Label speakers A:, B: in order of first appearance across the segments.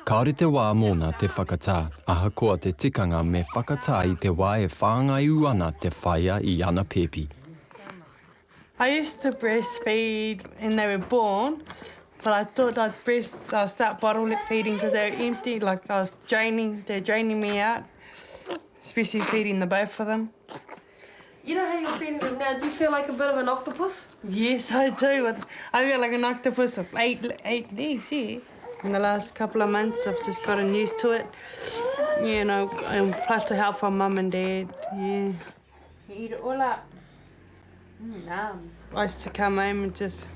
A: Kaore te wā mōna te whakatā, ahakoa te tikanga me whakatā I te wā e whāngai ana te whaia I ana pepi.
B: I used to breastfeed when they were born, but I thought I'd start bottle feeding because they were empty, like they're draining me out, especially feeding the both of them.
C: You know how you're feeling them now? Do you feel like a bit of an octopus?
B: Yes, I do. I feel like an octopus with eight legs, yeah. In the last couple of months, I've just gotten used to it. You know, and plus the help from Mum and Dad, yeah. You eat it all up. I used to come home and just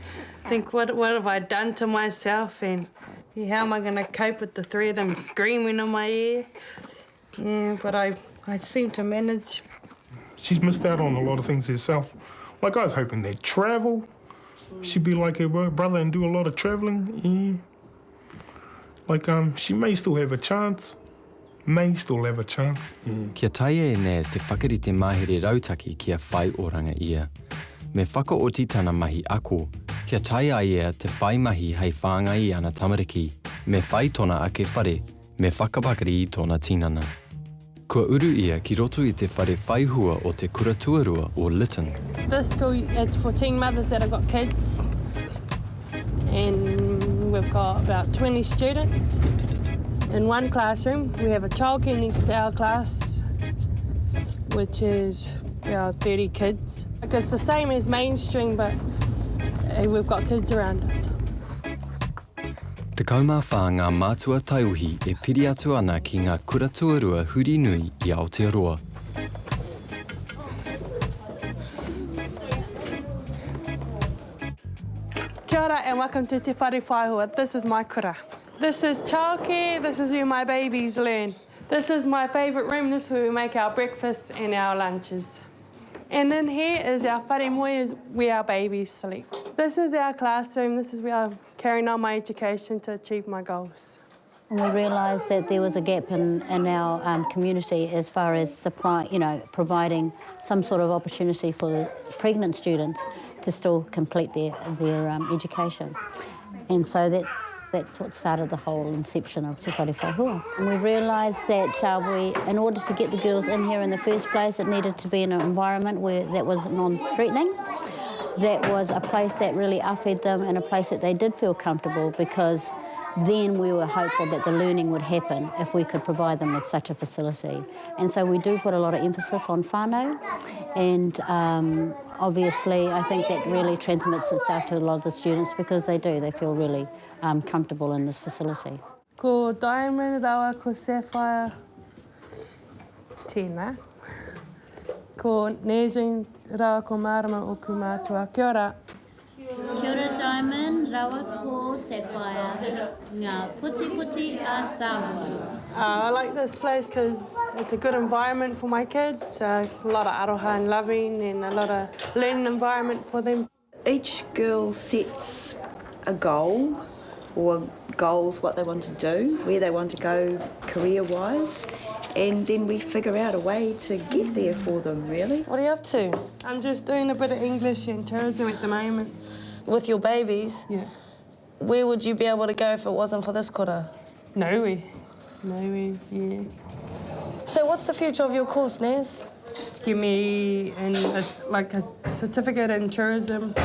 B: think, what have I done to myself? And how am I going to cope with the three of them screaming in my ear? Yeah, but I seem to manage.
D: She's missed out on a lot of things herself. Like, I was hoping they'd travel. She'd be like her brother and do a lot of travelling. Yeah. Like, she may still have a chance. Yeah.
A: Kia taia e Naz te whakarite mahere rautaki kia whai oranga ia. Me whakaoti tana mahi ako, kia taia ia te whai mahi hei whāngai ana tamariki, me whai tona ake whare, me whakapakari I tona tinana. Kua uru ia ki roto I te whare whaihua o te kura tuarua o Lytton.
B: This school, it's for teen mothers that have got kids. And we've got about 20 students. In one classroom, we have a childcare next to our class, which is about 30 kids. Like it's the same as mainstream, but we've got kids around us.
A: Te kaumawha ngā mātua taiuhi e piri atu ana ki ngā kura tuarua huri nui I Aotearoa.
B: Kia ora and welcome to Te Whare Whaihua. This is my kura. This is childcare, this is where my babies learn. This is my favourite room, this is where we make our breakfasts and our lunches. And in here is our whare moe, where our babies sleep. This is our classroom, this is where I'm carrying on my education to achieve my goals.
E: And we realised that there was a gap in our community as far as providing some sort of opportunity for pregnant students to still complete their education. And so that's what started the whole inception of Te Whare Whaihua. And we realised that in order to get the girls in here in the first place, it needed to be in an environment that was non-threatening, that was a place that really affed them and a place that they did feel comfortable, because then we were hopeful that the learning would happen if we could provide them with such a facility. And so we do put a lot of emphasis on whānau, and obviously I think that really transmits itself to a lot of the students, because they feel really comfortable in this facility.
B: Ko Diamond, rawa ko Sapphire, tēnā. Ko Nazreen, rawa ko Marama o ku mātua. Kia ora.
E: Kia ora Diamond, rawa ko Sapphire, ngā puti a tāua.
B: I like this place because it's a good environment for my kids, a lot of aroha and loving and a lot of learning environment for them.
F: Each girl sets a goal or goals, what they want to do, where they want to go career-wise, and then we figure out a way to get there for them, really.
C: What are you up to?
B: I'm just doing a bit of English and tourism at the moment.
C: With your babies?
B: Yeah.
C: Where would you be able to go if it wasn't for this kura?
B: Nowhere, yeah.
C: So what's the future of your course, Naz?
B: To give me a certificate in tourism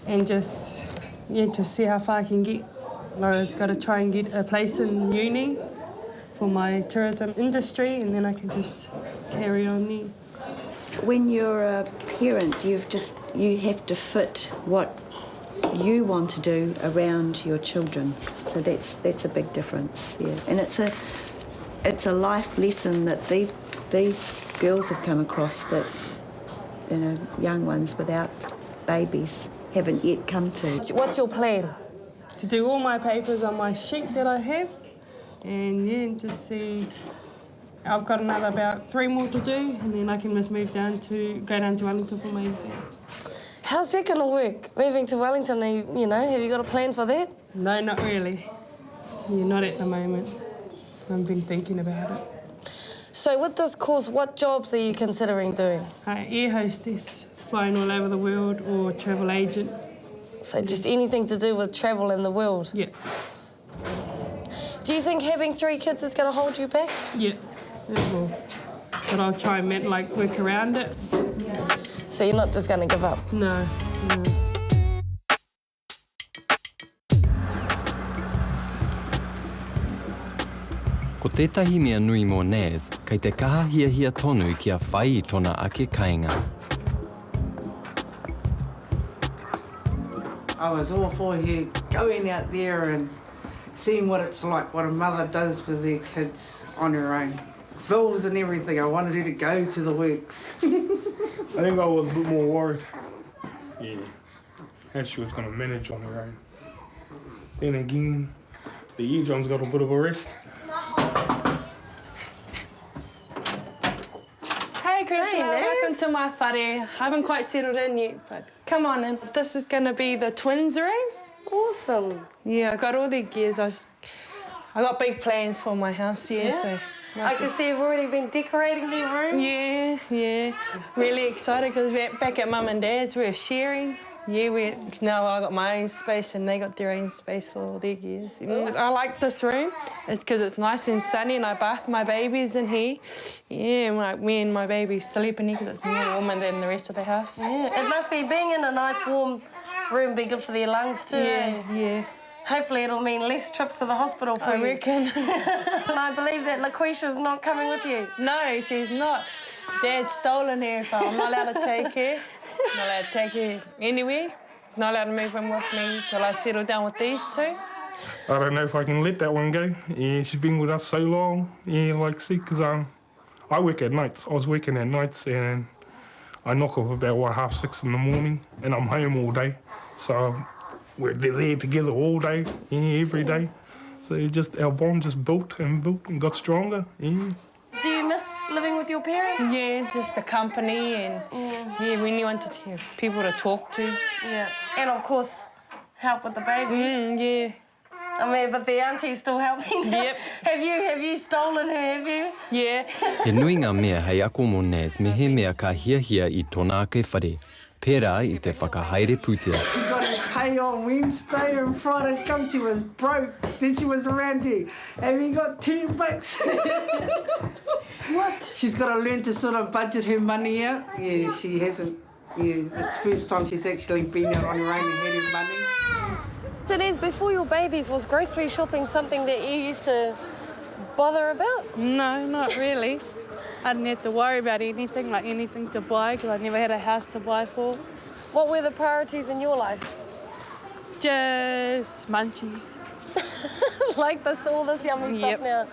B: and just to see how far I can get. I've got to try and get a place in uni for my tourism industry, and then I can just carry on there.
F: When you're a parent, you have to fit what you want to do around your children. So that's a big difference, yeah. And it's a life lesson that these girls have come across that, young ones without babies haven't yet come to.
C: What's your plan?
B: To do all my papers on my sheet that I have, and just see. I've got about 3 more to do, and then I can just go down to Wellington for my exam.
C: How's that going to work? Moving to Wellington, have you got a plan for that?
B: No, not really. Yeah, not at the moment. I've been thinking about it.
C: So with this course, what jobs are you considering doing?
B: Air hostess, flying all over the world, or travel agent.
C: So just anything to do with travel in the world?
B: Yeah.
C: Do you think having 3 kids is going to hold you back?
B: Yeah, it will. But I'll try and work around it.
C: So you're not just going to give up?
B: No.
A: Ko tētahi mea nui mō Naz, kei te kaha hia tonu kia whai I tōna ake kāinga.
G: I was all for her going out there and seeing what it's like, what a mother does with their kids on her own. Bills and everything, I wanted her to go to the works.
D: I think I was a bit more worried. Yeah. How she was going to manage on her own. Then again, the eardrums got a bit of a rest.
B: Hey, Chrissy,
C: Hey,
B: welcome to my whare. I haven't quite settled in yet, but come on in. This is going to be the twins' room.
C: Awesome.
B: Yeah, I got all their gears. I got big plans for my house, so...
C: I can see you've already been decorating their room.
B: Yeah. Really excited because we're back at Mum and Dad's. We're sharing. Yeah, now I got my own space and they got their own space for all their gears. I like this room. It's because it's nice and sunny and I bath my babies in here. Yeah, me and my babies sleep in here because it's more warmer than the rest of the house.
C: Yeah, it must be being in a nice warm room be good for their lungs too.
B: Yeah.
C: Hopefully it'll mean less trips to the hospital for you.
B: I reckon.
C: And I believe that LaQuisha's not coming with you.
B: No, she's not. Dad's stolen her, so I'm not allowed to take her. Not allowed to take her anywhere. Not allowed to move in with me till I settle down with these 2.
D: I don't know if I can let that one go. Yeah, she's been with us so long. Yeah, like, see, because I work at nights. I was working at nights and I knock off about, 6:30 in the morning and I'm home all day. So we're there together all day, every day. So our bond just built and got stronger. Yeah.
C: Do you miss living with your parents?
B: Yeah, just the company and when you want to have people to talk to.
C: Yeah. And of course, help with the babies.
B: Yeah.
C: I mean, but the auntie's still helping.
B: Yep.
C: Have you stolen her, have you?
B: Yeah.
A: He nui ngā mea hei ako mō Naz me he mea ka hia I tōna ake whare. Pērā I te whakahaere pūtea.
G: She got her pay on Wednesday and Friday come, she was broke. Then she was around here. Have you got $10? What? She's got to learn to sort of budget her money out. Yeah, she hasn't. Yeah, it's the first time she's actually been out on her own and had her money.
C: So, Naz, before your babies, was grocery shopping something that you used to bother about?
B: No, not really. I didn't have to worry about anything to buy because I never had a house to buy for.
C: What were the priorities in your life?
B: Just munchies.
C: Like all this yummy stuff now.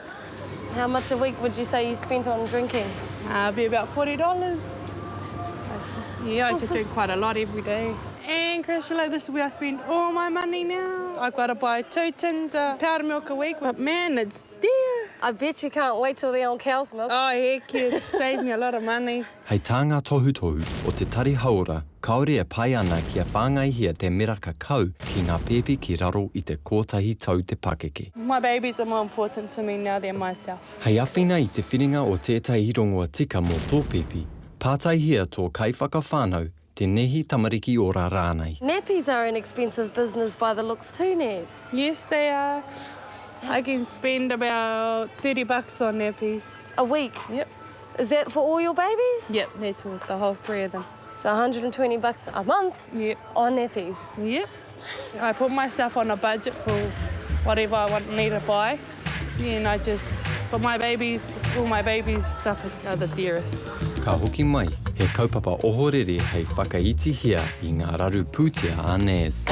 C: How much a week would you say you spent on drinking?
B: Be about $40. Yeah, I used to drink quite a lot every day. And Chris, this is where I spend all my money now. I've got to buy 2 tins of powdered milk a week, but man, it's dear.
C: I bet you can't wait till they're on cow's milk.
B: Oh, heck, it saved me a lot of money.
A: Hei tāngā tohu o te tari haora, kaore e pai ana kia whāngaihia te meraka kau ki ngā pepe ki raro I te kotahi tau te pakeke.
B: My babies are more important to me now than myself.
A: Hei awhina I te whiringa o tētai rongoa tika mō tō pepe, pātaihia tō kaiwhakawhānau, te nehi tamariki o rā rānei.
C: Nappies are an expensive business by the looks too, Naz.
B: Yes, they are. I can spend about $30 on nappies.
C: A week?
B: Yep.
C: Is that for all your babies?
B: Yep, that's all, the whole 3 of them.
C: So $120 a month?
B: Yep.
C: On nappies?
B: Yep. I put myself on a budget for whatever I need to buy. Yeah, and but all my babies' stuff are the dearest.
A: Ka hoki mai, he kaupapa ohorere hei whakaiti hia I ngā raru pūtea a Naz.